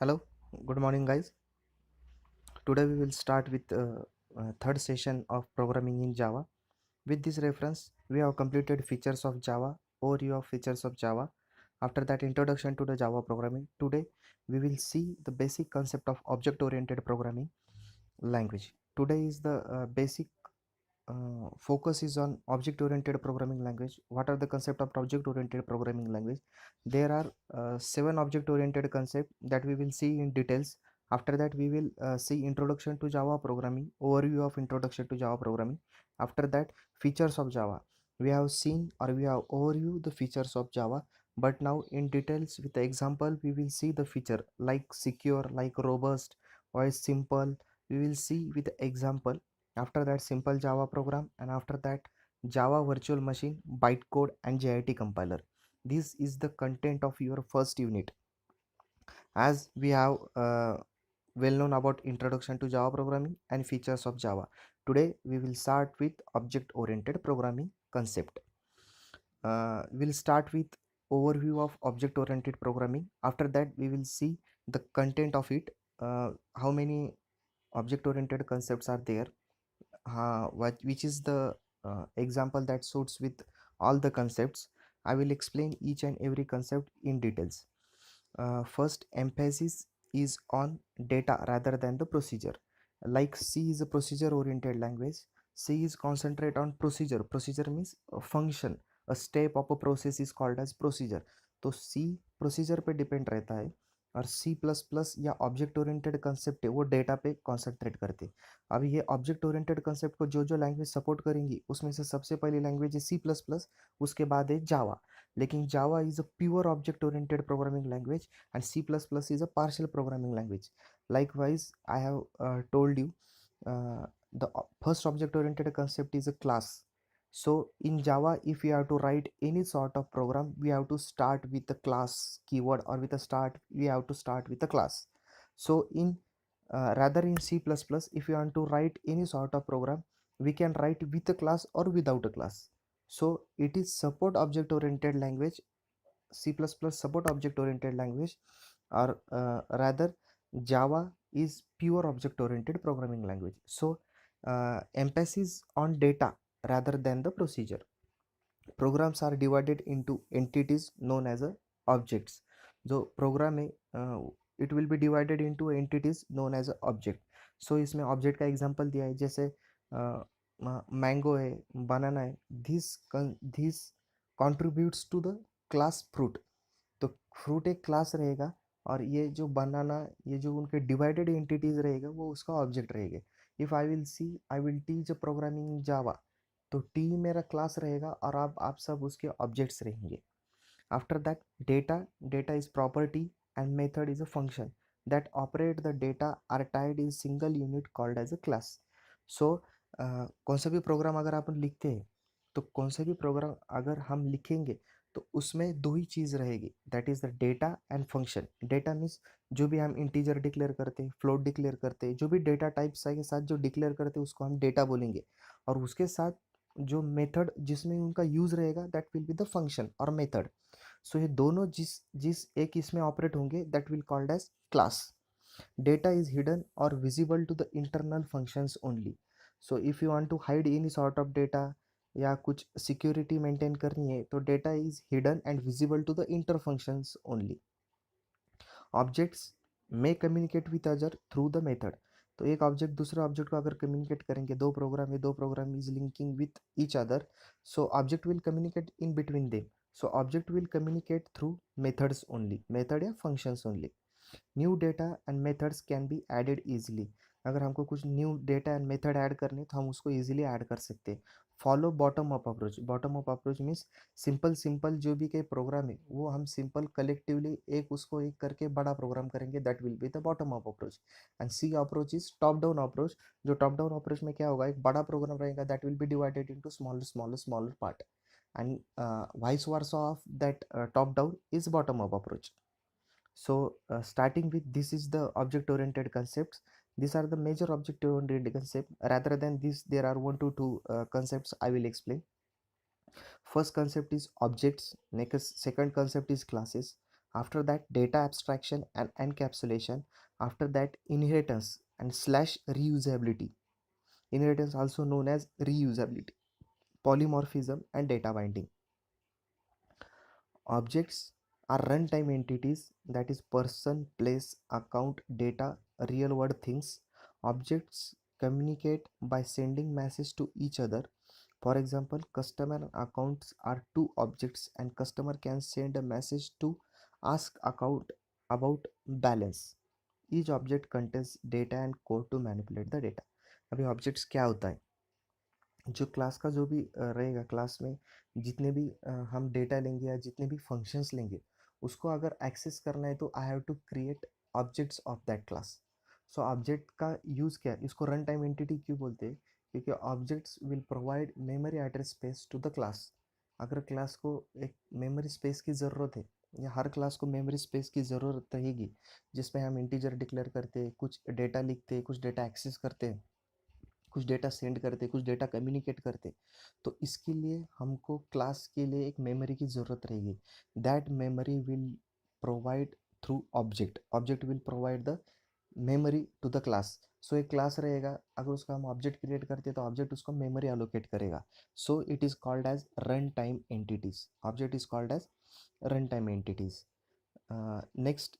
Hello, good morning, guys. Today we will start with third session of programming in Java. With this reference, we have completed features of Java, overview of features of Java. After that, introduction to the Java programming. Today, we will see the basic concept of object-oriented programming language. Today is the basic focus is on object-oriented programming language. What are the concept of object-oriented programming language? There are seven object-oriented concept that we will see in details. After that, we will see introduction to Java programming, overview of introduction to Java programming. After that, features of Java. We have seen or we have overview the features of Java, but now in details with the example, we will see the feature like secure, like robust, or simple. We will see with the example. After that, simple Java program, and after that, Java virtual machine, bytecode, and JIT compiler. This is the content of your first unit. As we have well known about introduction to Java programming and features of Java. Today we will start with object oriented programming concept. We'll start with overview of object oriented programming. After that, we will see the content of it, how many object oriented concepts are there, which is the example that suits with all the concepts. I will explain each and every concept in details. First, emphasis is on data rather than the procedure. Like C is a procedure oriented language. C is concentrate on procedure. Procedure means a function, a step of a process is called as procedure. तो C procedure पे depend रहता है, और C plus plus या object oriented concept है वो data पे concentrate करते हैं. अब ये ऑब्जेक्ट ओरिएंटेड कंसेप्ट को जो जो लैंग्वेज सपोर्ट करेंगी उसमें से सबसे पहली लैंग्वेज है सी प्लस प्लस, उसके बाद है जावा. लेकिन Java is a pure object oriented programming language and C++ is a partial programming language. Likewise, I have told you the first object-oriented concept is a class. So in Java, if we have to write any sort of program, we have to start with the class keyword, or with a start, we have to start with a class. So in rather in C++, if you want to write any sort of program, we can write with a class or without a class. So it is support object-oriented language. C++ support object-oriented language, or rather Java is pure object-oriented programming language. So emphasis on data rather than the procedure. Programs are divided into entities known as objects. जो programme है it will be divided into entities known as object. So इसमें object का example दिया है, जैसे mango है, banana है. This contributes to the class fruit. तो फ्रूट एक क्लास रहेगा, और ये जो बनाना, ये जो उनके डिवाइडेड एंटिटीज रहेगा वो उसका ऑब्जेक्ट रहेगा. If I will teach programming in Java, तो टी मेरा क्लास रहेगा और आप सब उसके ऑब्जेक्ट्स रहेंगे. After that, data is property and method is a function that operate the data are tied in single unit called as a class. So कौन सा भी प्रोग्राम अगर आप लिखते हैं, तो कौन सा भी प्रोग्राम अगर हम लिखेंगे तो उसमें दो ही चीज़ रहेगी, that is the data and function. Data means जो भी हम इंटीजर डिक्लेयर करते हैं, फ्लोट डिक्लेयर करते हैं, जो भी डेटा टाइप्स के साथ जो डिक्लेयर करते हैं उसको हम डेटा बोलेंगे. और उसके साथ जो मेथड जिसमें उनका यूज़ रहेगा that will be the function और मेथड. सो ये दोनों जिस जिस एक इसमें ऑपरेट होंगे that will called as class. Data is hidden or visible to the internal functions only. So if you want to hide any sort of data या कुछ सिक्योरिटी मेंटेन करनी है, तो data is hidden and visible to the inter functions only. Objects may communicate with other through the method. तो एक object दूसरे object को अगर कम्युनिकेट करेंगे, दो प्रोग्राम है, दो program is linking with each other, so object will communicate in between them. So object will communicate through methods only, method या functions only. New data and methods can be added easily. अगर हमको कुछ new data and method add करने तो हम उसको easily add कर सकते हैं. Follow bottom up approach. Bottom up approach means simple simple जो भी कई प्रोग्राम है वो हम सिंपल कलेक्टिवली एक उसको एक करके बड़ा प्रोग्राम करेंगे, that will be the bottom up approach. And C approach is top down approach. जो टॉप डाउन अप्रोच में क्या होगा, एक बड़ा प्रोग्राम रहेगा that will be divided into smaller smaller smaller part, and vice versa of that top down is bottom up approach. So starting with, this is the object oriented concepts. These are the major object oriented concept. Rather than this, there are one to two concepts I will explain. First concept is objects, next second concept is classes. after that data abstraction and encapsulation, after that inheritance and slash reusability. Inheritance also known as reusability, polymorphism and data binding. Objects are runtime entities, that is person, place, account, data, real world things. Objects communicate by sending messages to each other. For example, customer and accounts are two objects and customer can send a message to ask account about balance. Each object contains data and code to manipulate the data. अभी objects क्या होता है, जो class का जो भी रहेगा, class में जितने भी हम डेटा लेंगे या जितने भी फंक्शंस लेंगे, उसको अगर एक्सेस करना है तो I have to create objects of that class. So object का यूज़ क्या है, इसको रन टाइम एंटिटी क्यों बोलते हैं, क्योंकि objects will provide memory address space to the class. अगर क्लास को एक मेमोरी स्पेस की ज़रूरत है, या हर क्लास को मेमोरी स्पेस की ज़रूरत रहेगी, जिसमें हम इंटीजर डिक्लेयर करते हैं, कुछ डेटा लिखते हैं, कुछ डेटा एक्सेस करते हैं, कुछ डेटा सेंड करते, कुछ डेटा कम्युनिकेट करते, तो इसके लिए हमको क्लास के लिए एक मेमोरी की ज़रूरत रहेगी. That memory will provide through object. Object will provide the memory to the class. So एक क्लास रहेगा, अगर उसका हम ऑब्जेक्ट क्रिएट करते हैं तो ऑब्जेक्ट उसको मेमोरी एलोकेट करेगा. So it is called as run time entities. Object is called as run time entities. Next,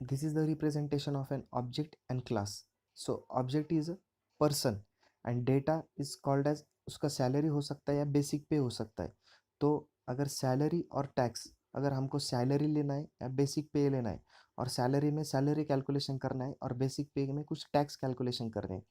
this is the representation of an object and class. So object is a person and data is called as, उसका salary हो सकता है या basic पे हो सकता है. तो अगर सैलरी और टैक्स, अगर हमको सैलरी लेना है या बेसिक पे लेना है, और सैलरी में सैलरी कैलकुलेशन करना है और बेसिक पे में कुछ टैक्स कैलकुलेशन करने हैं,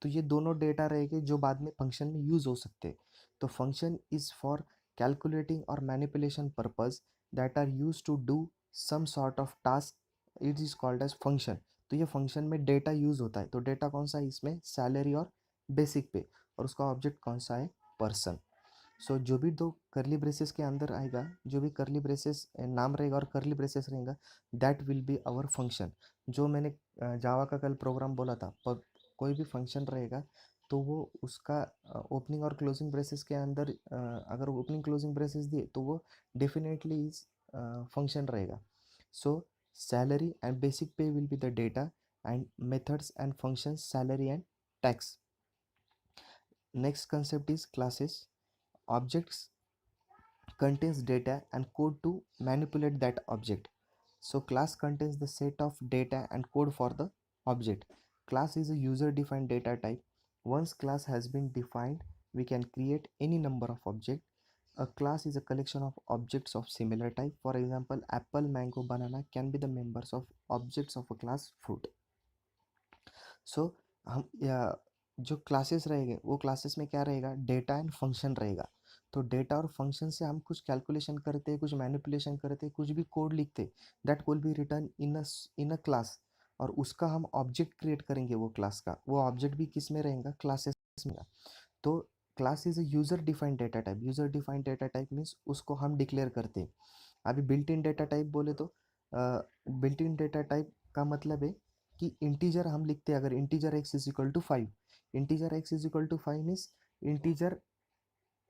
तो ये दोनों डेटा रहेंगे जो बाद में फंक्शन में यूज़ हो सकते हैं. तो फंक्शन इज़ फॉर कैलकुलेटिंग और manipulation purpose that are use to do some sort of task, it is called as function. तो ये फंक्शन में डेटा यूज़ होता है. तो डेटा कौन सा है इसमें, सैलरी और बेसिक पे, और उसका ऑब्जेक्ट कौन सा है, पर्सन. सो जो भी दो करली ब्रेसेस के अंदर आएगा, जो भी करली ब्रेसेस नाम रहेगा और करली ब्रेसेस रहेगा, that will be our function. जो मैंने जावा का कल प्रोग्राम बोला था, कोई भी फंक्शन रहेगा तो वो उसका ओपनिंग और क्लोजिंग ब्रेसेस के अंदर, अगर ओपनिंग क्लोजिंग ब्रेसेस दिए तो वो डेफिनेटली इज फंक्शन रहेगा. सो सैलरी एंड बेसिक पे will be the data and methods and functions, salary and tax. Next concept is classes. Objects contains data and code to manipulate that object. So class contains the set of data and code for the object. Class is a user defined data type. Once class has been defined, we can create any number of objects. A class is a collection of objects of similar type. For example, apple, mango, banana can be the members of objects of a class fruit. सो हम या जो classes रहेंगे, वो classes में क्या रहेगा, data and function रहेगा. तो डेटा और फंक्शन से हम कुछ कैलकुलेशन करते हैं, कुछ मैनिपुलेशन करते हैं, कुछ भी कोड लिखते, that will B return in a class. और उसका हम ऑब्जेक्ट क्रिएट करेंगे, वो क्लास का वो ऑब्जेक्ट भी किस में रहेगा, क्लासेस में. तो class is a user defined data type. User defined data type means उसको हम डिक्लेयर करते हैं. अभी बिल्ट इन डेटा टाइप बोले तो बिल्ट इन डेटा टाइप का मतलब है कि इंटीजर हम लिखते हैं, अगर integer X is equal to 5, integer X is equal to 5 means integer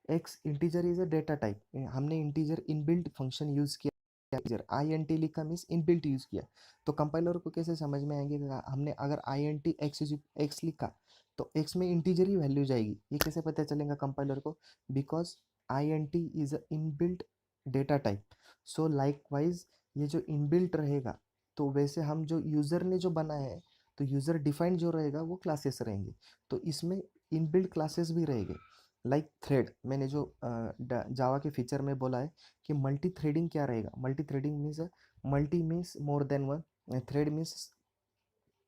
X, integer is a data type. हमने इंटीजर इनबिल्ट फंक्शन यूज किया, इंटीजर आई एन टी लिखा मीन्स इनबिल्ट यूज किया. तो कंपाइलर को कैसे समझ में आएंगे, हमने अगर आई एन टी एक्स लिखा तो एक्स में इंटीजर ही वैल्यू जाएगी. ये कैसे पता चलेगा कंपाइलर को, because I N T is a inbuilt data type. So likewise ये जो इनबिल्ट रहेगा, तो वैसे हम जो यूज़र ने जो बनाया है, तो यूज़र डिफाइंड जो रहेगा वो क्लासेस रहेंगे. तो इसमें इनबिल्ट क्लासेस भी रहेंगे. लाइक थ्रेड, मैंने जो जावा के फीचर में बोला है कि मल्टी थ्रेडिंग क्या रहेगा. Multi threading means multi means more than one, thread means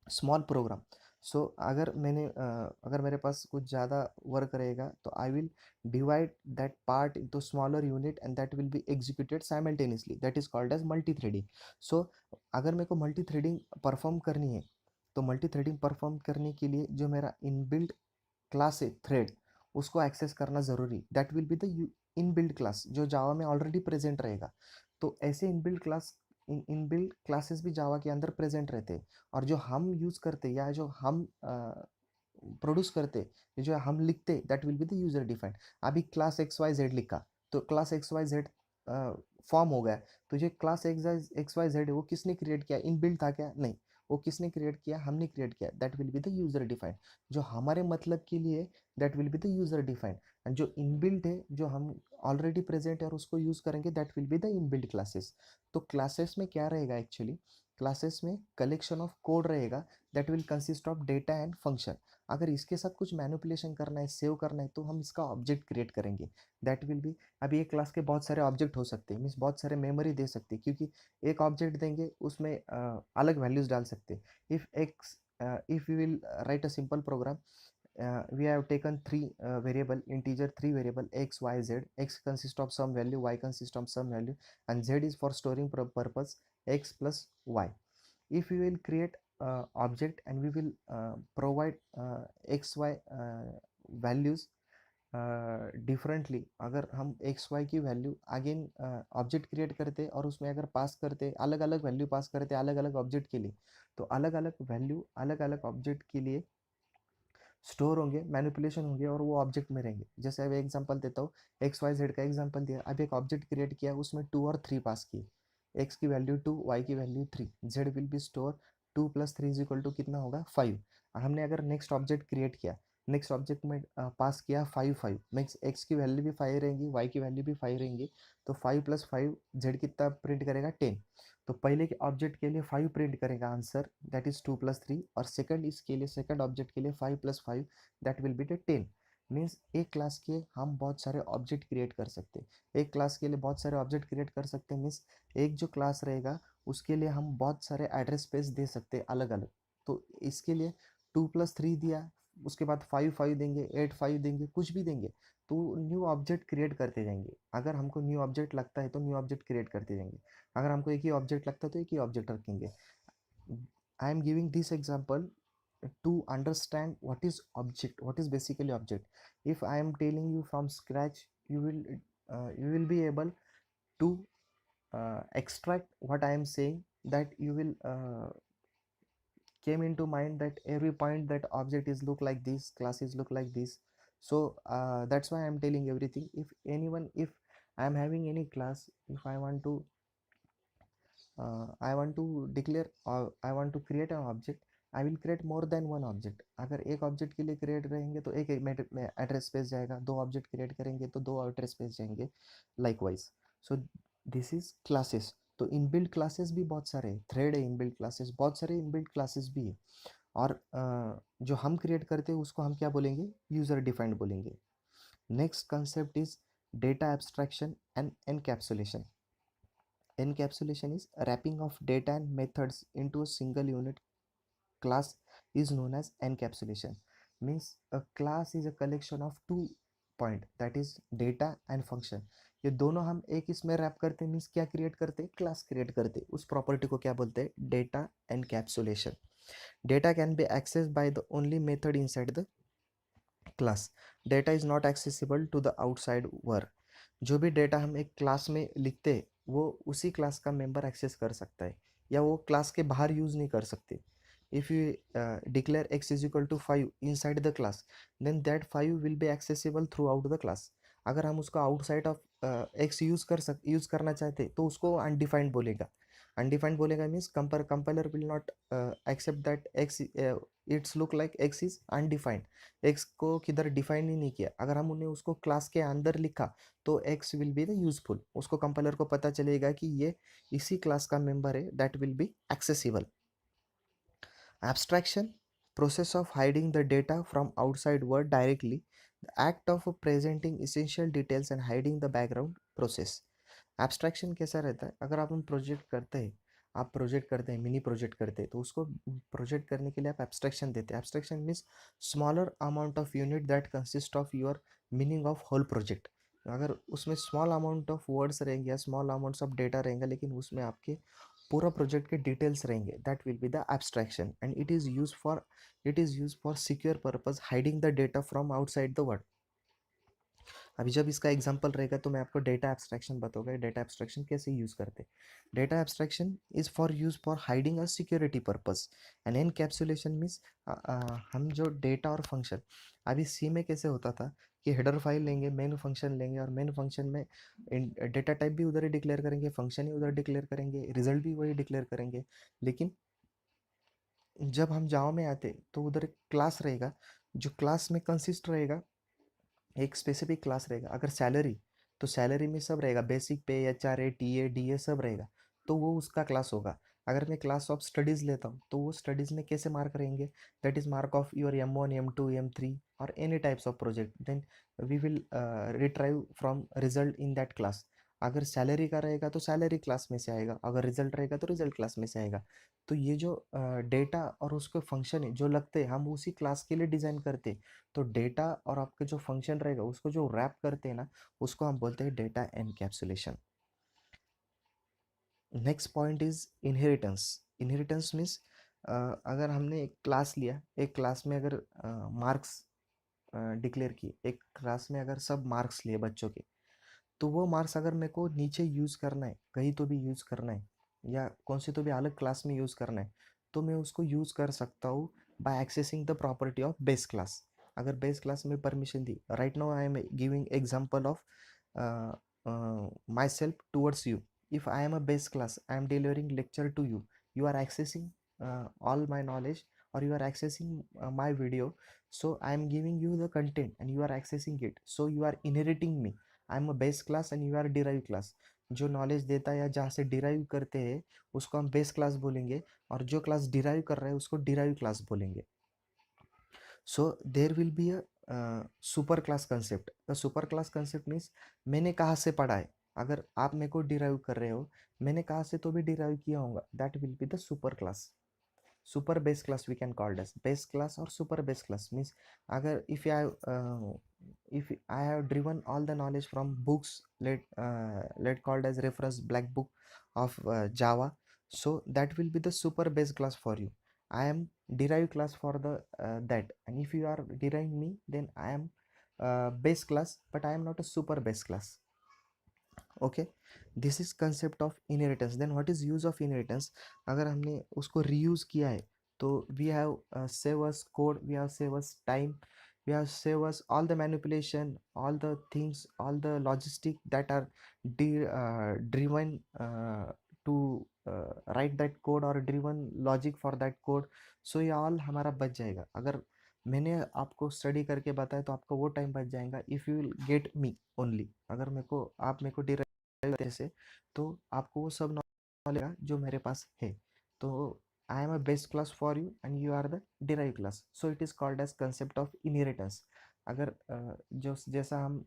small program. So अगर मेरे पास कुछ ज़्यादा वर्क रहेगा तो I will divide that part into smaller unit and that will be executed simultaneously, that is called as multi threading. So अगर मेरे को मल्टी थ्रेडिंग परफॉर्म करनी है, तो मल्टी थ्रेडिंग परफॉर्म करने के लिए जो मेरा इनबिल्ट क्लास है थ्रेड, उसको एक्सेस करना ज़रूरी, that will be the inbuilt class जो जावा में ऑलरेडी प्रेजेंट रहेगा. तो ऐसे इनबिल्ट क्लासेस भी जावा के अंदर प्रेजेंट रहते हैं. और जो हम यूज़ करते या जो हम प्रोड्यूस करते, जो हम लिखते, that will be the user defined. अभी क्लास एक्स वाई जेड लिखा, तो class X Y Z form हो गया। तो ये क्लास एक्स वाई जेड है, वो किसने क्रिएट किया? इनबिल्ट था क्या? नहीं, वो किसने क्रिएट किया? हमने क्रिएट किया। That will be the user defined. जो हमारे मतलब के लिए, that will be the user defined. And जो इनबिल्ट है, जो हम ऑलरेडी प्रेजेंट है और उसको यूज करेंगे, that will be the inbuilt classes. तो क्लासेस में क्या रहेगा एक्चुअली? क्लासेस में कलेक्शन ऑफ कोड रहेगा, that will consist of data and function. अगर इसके साथ कुछ मैनिपुलेशन करना है, सेव करना है, तो हम इसका ऑब्जेक्ट क्रिएट करेंगे। दैट विल बी, अभी एक क्लास के बहुत सारे ऑब्जेक्ट हो सकते हैं, मीन्स बहुत सारे मेमोरी दे सकते हैं, क्योंकि एक ऑब्जेक्ट देंगे उसमें अलग वैल्यूज डाल सकते हैं। If you will write a simple program, we have taken variable integer three variable x y z. X consists of some value, y consists of some value, and z is for storing purpose x plus y. If we will create object and we will provide x y values differently, अगर हम x Y की value again object create करते और उसमें अगर पास करते, अलग अलग वैल्यू पास करते अलग अलग ऑब्जेक्ट के लिए, तो अलग अलग वैल्यू अलग अलग ऑब्जेक्ट के लिए स्टोर होंगे, मैनिपुलेशन होंगे और वो ऑब्जेक्ट में रहेंगे। जैसे अब एग्जांपल देता हूँ, एक्स वाई जेड का एग्जांपल दिया। अब एक ऑब्जेक्ट क्रिएट किया, उसमें 2 और 3 पास किए। एक्स की वैल्यू 2, वाई की value 3, Z will be store 2 + 3 is equal to कितना होगा? 5। हमने अगर नेक्स्ट ऑब्जेक्ट क्रिएट किया, नेक्स्ट ऑब्जेक्ट में पास किया 5 5, मीन्स एक्स की वैल्यू भी 5 रहेंगी, वाई की वैल्यू भी 5 रहेंगी। तो 5 + 5 जेड कितना प्रिंट करेगा? 10। तो पहले के ऑब्जेक्ट के लिए 5 प्रिंट करेगा आंसर, दैट इज 2 + 3, और सेकंड इसके लिए, सेकंड ऑब्जेक्ट के लिए 5 + 5, that will be the 10। Means एक क्लास के हम बहुत सारे ऑब्जेक्ट क्रिएट कर सकते हैं। एक क्लास के लिए बहुत सारे ऑब्जेक्ट क्रिएट कर सकते हैं, मीन्स एक जो क्लास रहेगा उसके लिए हम बहुत सारे एड्रेस स्पेस दे सकते हैं अलग अलग। तो इसके लिए 2 + 3 दिया, उसके बाद 5 5 देंगे, 8 5 देंगे, कुछ भी देंगे, तो न्यू ऑब्जेक्ट क्रिएट करते जाएंगे। अगर हमको न्यू ऑब्जेक्ट लगता है तो न्यू ऑब्जेक्ट क्रिएट करते जाएंगे, अगर हमको एक ही ऑब्जेक्ट लगता है तो एक ही ऑब्जेक्ट रखेंगे। आई am giving this example to understand what is object, what is basically object. If I am telling you from scratch, you will be able to extract what I am saying, that you will came into mind that every point that object is look like this, classes look like this. So that's why I am telling everything. If I am having any class, if I want to declare or I want to create an object, I will create more than one object. अगर एक object के लिए create रहेंगे तो एक address space जाएगा, दो object create करेंगे तो दो एड्रेस स्पेस जाएंगे, likewise. So this is classes. तो इनबिल्ट क्लासेस भी बहुत सारे हैं, थ्रेड है इनबिल्ट क्लासेस, बहुत सारे इनबिल्ट क्लासेस भी है। और जो हम क्रिएट करते हैं उसको हम क्या बोलेंगे? यूजर डिफाइंड बोलेंगे। Next concept is data abstraction and encapsulation. Encapsulation is wrapping of data and methods into a single unit class is known as encapsulation. Means a class is a collection of two point, that is data and function. ये दोनों हम एक इसमें rap करते हैं, means क्या create करते हैं? क्लास क्रिएट करते हैं। उस प्रॉपर्टी को क्या बोलते हैं? Data encapsulation. Data can be access by the only method inside the class. Data is not accessible to the outside world. जो भी डेटा हम एक क्लास में लिखते हैं वो उसी क्लास का मेंबर एक्सेस कर सकता है, या वो क्लास के बाहर यूज नहीं कर सकते. If you declare x is equal to 5 inside the class, then that 5 will be accessible throughout the class. अगर हम उसको आउटसाइड ऑफ x यूज करना चाहते तो उसको अनडिफाइंड बोलेगा. अनडिफाइंड बोलेगा means compiler will not accept that x it's look like x is undefined. x को किधर डिफाइन ही नहीं किया, अगर हम उन्हें उसको क्लास के अंदर लिखा तो x will be the useful. उसको कंपाइलर को पता चलेगा कि ये इसी क्लास का मेंबर है, that will be accessible. Abstraction, process of hiding the data from outside world directly, the act of presenting essential details and hiding the background process. Abstraction कैसा रहता है? अगर आप हम प्रोजेक्ट करते हैं, आप प्रोजेक्ट करते हैं, मिनी प्रोजेक्ट करते हैं, तो उसको प्रोजेक्ट करने के लिए आप एब्स्ट्रैक्शन देते हैं. Abstraction means smaller amount of unit that consist of your meaning of whole project. अगर उसमें स्मॉल अमाउंट ऑफ वर्ड्स रहेंगे या स्मॉल अमाउंट्स ऑफ डेटा रहेंगे, लेकिन उसमें आपके पूरा प्रोजेक्ट के डिटेल्स रहेंगे, that will be the abstraction. And it is use for secure purpose, hiding the data from outside the world. अभी जब इसका एग्जांपल रहेगा तो मैं आपको डेटा एब्स्ट्रैक्शन बताऊंगा, डेटा एब्स्ट्रैक्शन कैसे यूज़ करते हैं. Data abstraction is for use for hiding a security purpose. And encapsulation means हम जो डेटा और फंक्शन, अभी सी में कैसे होता था कि हेडर फाइल लेंगे, मेन फंक्शन लेंगे और मेन फंक्शन में डेटा टाइप भी उधर ही डिक्लेयर करेंगे, फंक्शन ही उधर डिक्लेयर करेंगे, रिजल्ट भी वही डिक्लेयर करेंगे। लेकिन जब हम जावा में आते तो उधर एक क्लास रहेगा, जो क्लास में कंसिस्ट रहेगा, एक स्पेसिफिक क्लास रहेगा। अगर सैलरी, तो सैलरी में सब रहेगा, बेसिक पे, HRA, TA, DA सब रहेगा, तो वो उसका क्लास होगा। अगर मैं क्लास ऑफ स्टडीज़ लेता हूँ तो वो स्टडीज़ में कैसे मार्क रहेंगे, that is mark of your M1, M2, M3 और any types of project, then we will retrieve from result in that class. अगर सैलरी का रहेगा तो सैलरी क्लास में से आएगा, अगर रिजल्ट रहेगा तो रिजल्ट क्लास में से आएगा। तो ये जो डेटा और उसके फंक्शन है जो लगते हैं, हम उसी क्लास के लिए डिज़ाइन करते हैं। तो डेटा और आपके जो फंक्शन रहेगा उसको जो रैप करते हैं ना, उसको हम बोलते हैं data encapsulation. Next point is inheritance. Inheritance means अगर हमने एक क्लास लिया, एक क्लास में अगर मार्क्स डिक्लेयर किए, एक क्लास में अगर सब मार्क्स लिए बच्चों के, तो वो मार्क्स अगर मेरे को नीचे यूज़ करना है, कहीं तो भी यूज़ करना है या कौन सी तो भी अलग क्लास में यूज़ करना है, तो मैं उसको यूज़ कर सकता हूँ by accessing the property of base class. अगर बेस क्लास में परमिशन दी, right now I am giving example of myself towards you. if I am a base class, I am delivering lecture to you, you are accessing all my knowledge, or you are accessing my video, so I am giving you the content and you are accessing it, so you are inheriting me. I am a base class and you are derive class. जो knowledge देता है या जहाँ से derive करते हैं उसको हम बेस क्लास बोलेंगे, और जो क्लास डिराइव कर रहा है उसको डिराइव क्लास बोलेंगे। So there will be a super class concept. The super class concept means मैंने कहाँ से पढ़ा है, अगर आप मेरे को डिराइव कर रहे हो, मैंने कहाँ से तो भी डिराइव किया होगा, that will be the super class. super base class we can call it as base class or super base class means agar if I have driven all the knowledge from books, let called as reference black book of Java, so that will be the super base class for you. I am derived class for the that, and if you are deriving me, then I am base class, but I am not a super base class. Okay, this is concept of inheritance. Then what is use of inheritance? अगर हमने उसको reuse किया है तो we have save us code, we have save us time, we have save us all the manipulation, all the things, all the logistic that are driven to write that code or driven logic for that code. So ये all हमारा बच जाएगा। अगर मैंने आपको study करके बताया तो आपको वो टाइम बच जाएगा, if you will get me only. अगर मेरे को आप मेरे को डिराइव से, तो आपको वो सब नॉलेज जो मेरे पास है। तो I am a best class for you and you are the derive class, so it is called as concept of inheritance. अगर जो जैसा हम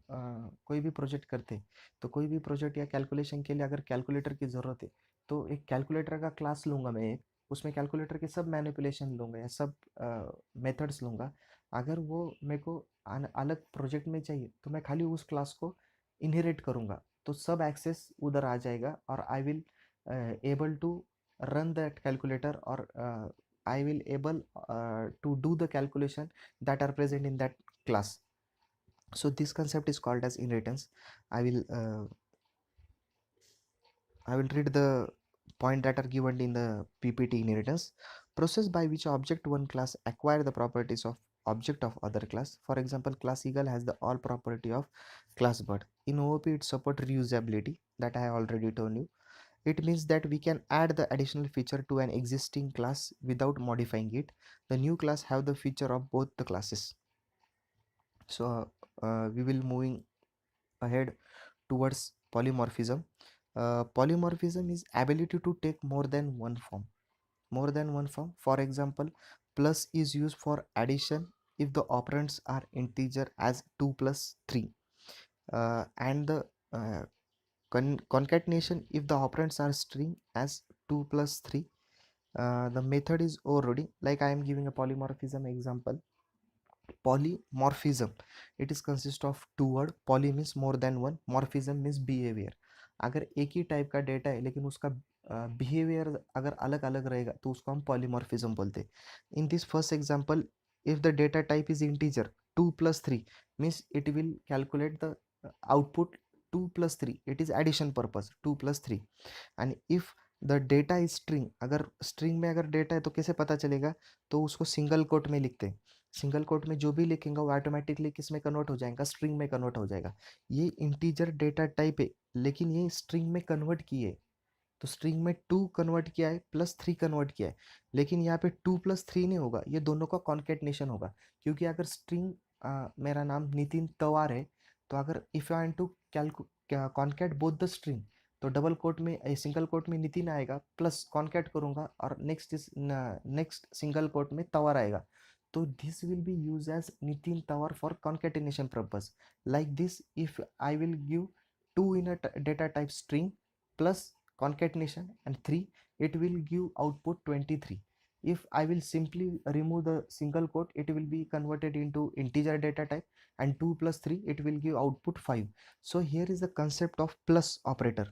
कोई भी प्रोजेक्ट करते, तो कोई भी प्रोजेक्ट या कैलकुलेशन के लिए अगर कैलकुलेटर की ज़रूरत है, तो एक कैलकुलेटर का क्लास लूँगा मैं एक, उसमें कैलकुलेटर के सब मैनिपुलेशन लूँगा या सब मेथड्स लूँगा। अगर वो मेरे को अलग प्रोजेक्ट में चाहिए तो मैं खाली उस क्लास को इनहेरिट करूँगा, तो सब एक्सेस उधर आ जाएगा और I will able to run that calculator, or I will able to do the calculation that are present in that class. So this concept is called as inheritance. I will uh, I will read the point that are given in the PPT. Inheritance: process by which object one class acquire the properties of object of other class. For example, class eagle has the all property of class bird. In OOP it support reusability, that I already told you. It means that we can add the additional feature to an existing class without modifying it. The new class have the feature of both the classes. So we will moving ahead towards polymorphism. Polymorphism is ability to take more than one form. More than one form. For example, plus is used for addition if the operands are integer as 2 plus 3, and the concatenation if the operands are string as 2 plus 3. The method is overloading. Like I am giving a polymorphism example. Polymorphism, it is consist of two word. Poly means more than one, morphism means behavior. अगर एक ही type का data है लेकिन उसका behaviour अगर अलग अलग रहेगा तो उसको हम पॉलीमॉर्फिज्म बोलते हैं। In this first example, if the data type is integer 2 plus 3 means it will calculate the output 2 plus 3, it is addition purpose 2 plus 3. And if the data is string, अगर स्ट्रिंग में अगर data है तो कैसे पता चलेगा, तो उसको सिंगल कोट में लिखते हैं। सिंगल कोट में जो भी लिखेंगे वो ऑटोमेटिकली किस में कन्वर्ट हो जाएगा, स्ट्रिंग में कन्वर्ट हो जाएगा। ये इंटीजर डेटा टाइप है लेकिन ये स्ट्रिंग में कन्वर्ट किए, तो स्ट्रिंग में 2 कन्वर्ट किया है प्लस 3 कन्वर्ट किया है, लेकिन यहाँ पे 2 प्लस 3 नहीं होगा, ये दोनों का कॉन्केटनेशन होगा। क्योंकि अगर स्ट्रिंग मेरा नाम नितिन तवार है, तो अगर if I want to concat both the string, तो डबल कोट में सिंगल कोट में नितिन आएगा प्लस कॉन्केट करूंगा और नेक्स्ट सिंगल कोट में तवार आएगा। तो this will be use as नितिन तवार for concatenation purpose. Like this, if I will give 2 in a data type string plus concatenation and 3, it will give output 23. If I will simply remove the single quote, it will be converted into integer data type, and 2 plus 3, it will give output 5. So here is the concept of plus operator.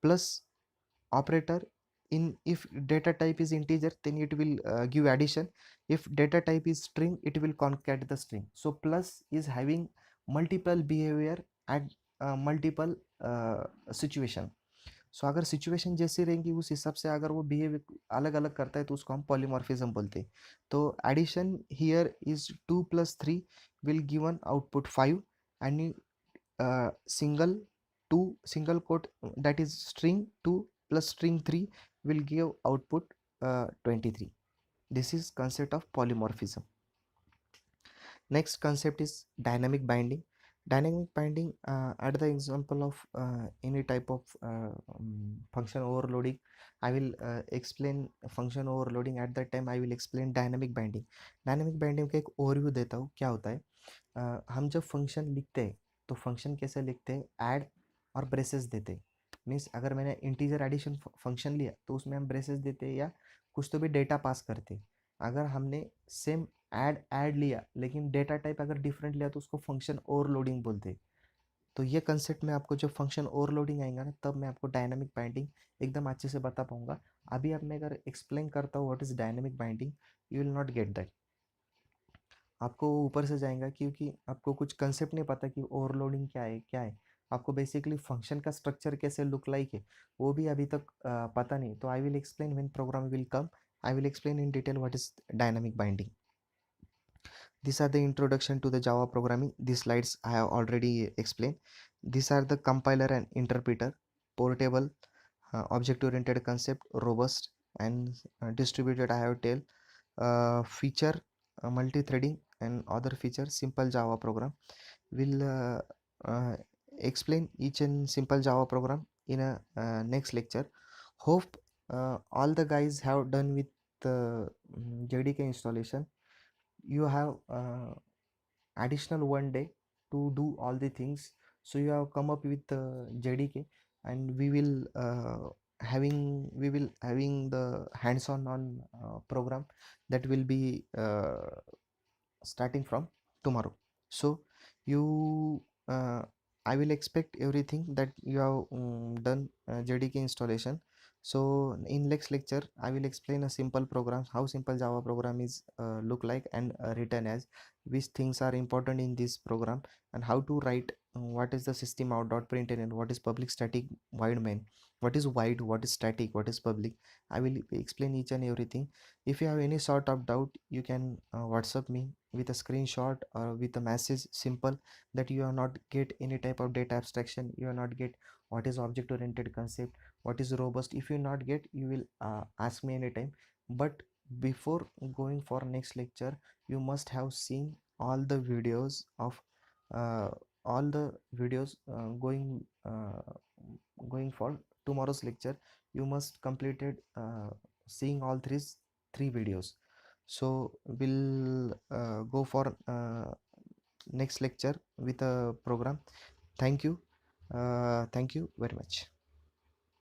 Plus operator, in if data type is integer, then it will give addition. If data type is string, it will concat the string. So plus is having multiple behavior at multiple situation. सो अगर situation जैसी रहेंगी उस हिसाब से अगर वो behave अलग अलग करता है तो उसको हम पॉलीमॉर्फिज्म बोलते हैं। तो addition here is 2 plus 3 will given output 5, and single 2 single quote, that is string 2 plus string 3 will give output 23. This is concept of polymorphism. Next concept is dynamic binding. Dynamic binding, at the example of any type of function overloading, I will explain function overloading. At that time I will explain dynamic binding. Dynamic binding का एक overview देता हूँ क्या होता है। हम जब function लिखते हैं तो फंक्शन कैसे लिखते हैं, ऐड और ब्रेसेस देते हैं। मीन्स अगर मैंने इंटीजर एडिशन फंक्शन लिया तो उसमें हम ब्रेसेस देते हैं या कुछ तो भी डेटा पास करते हैं। अगर हमने सेम ऐड लिया लेकिन डेटा टाइप अगर डिफरेंट लिया तो उसको फंक्शन ओवरलोडिंग बोलते हैं। तो ये कंसेप्ट में आपको जब फंक्शन ओवरलोडिंग आएगा ना, तब मैं आपको डायनामिक बाइंडिंग एकदम अच्छे से बता पाऊंगा। अभी अब मैं अगर एक्सप्लेन करता हूँ what is dynamic binding, you will not get that, आपको ऊपर से जाएगा क्योंकि आपको कुछ कंसेप्ट नहीं पता कि ओवरलोडिंग क्या है। आपको बेसिकली फंक्शन का स्ट्रक्चर कैसे लुक लाइक है वो भी अभी तक पता नहीं। तो I will explain when program will come, I will explain in detail what is dynamic binding. These are the introduction to the Java programming. These slides I have already explained. These are the compiler and interpreter, portable, object-oriented concept, robust and distributed. I have tell feature, multi-threading and other features. Simple Java program. We'll uh, explain each and simple Java program in a next lecture. Hope all the guys have done with the JDK installation. You have additional one day to do all the things. So you have come up with JDK, and we will having the hands-on on program that will be starting from tomorrow. So you I will expect everything that you have done JDK installation. So in next lecture I will explain a simple program, how simple Java program is look like and written as, which things are important in this program, and how to write what is the system out dot println, and what is public static void main, what is void, what is static, what is public. I will explain each and everything. If you have any sort of doubt, you can WhatsApp me with a screenshot or with a message, simple, that you are not get any type of data abstraction, you are not get what is object oriented concept, what is robust. If you not get, you will ask me anytime. But before going for next lecture, you must have seen all the videos of uh, all the videos going for tomorrow's lecture. You must completed seeing all three videos. So we'll go for next lecture with a program. Thank you. Thank you very much.